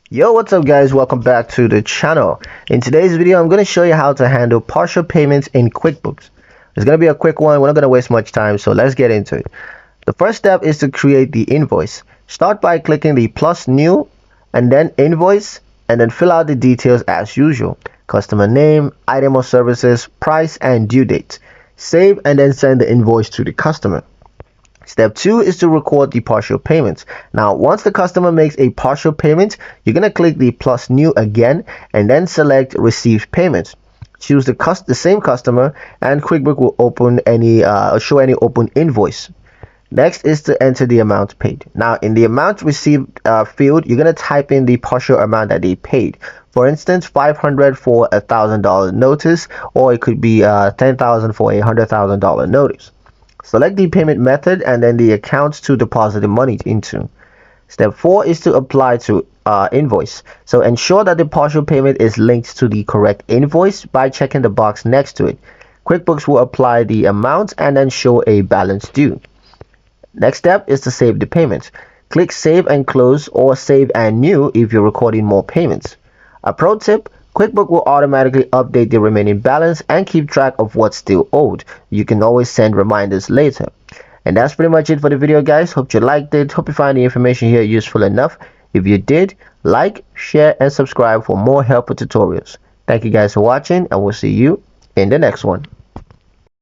Yo, what's up guys? Welcome back to the channel. In today's video, I'm going to show you how to handle partial payments in QuickBooks. It's going to be a quick one. We're not going to waste much time, so let's get into it. The first step is to create the invoice. Start by clicking the plus new and then invoice and then fill out the details as usual. Customer name, item or services, price and due date. Save and then send the invoice to the customer. Step 2 is to record the partial payments. Now, once the customer makes a partial payment, you're going to click the plus new again and then select received payments. Choose the same customer and QuickBooks will open show any open invoice. Next is to enter the amount paid. Now, in the amount received field, you're going to type in the partial amount that they paid. For instance, $500 for a $1,000 notice, or it could be $10,000 for a $100,000 notice. Select the payment method and then the accounts to deposit the money into. Step 4 is to apply to invoice. So ensure that the partial payment is linked to the correct invoice by checking the box next to it. QuickBooks will apply the amount and then show a balance due. Next step is to save the payment. Click save and close or save and new if you're recording more payments. A pro tip: QuickBooks will automatically update the remaining balance and keep track of what's still owed. You can always send reminders later. And that's pretty much it for the video, guys. Hope you liked it. Hope you find the information here useful enough. If you did, like, share, and subscribe for more helpful tutorials. Thank you guys for watching, and we'll see you in the next one.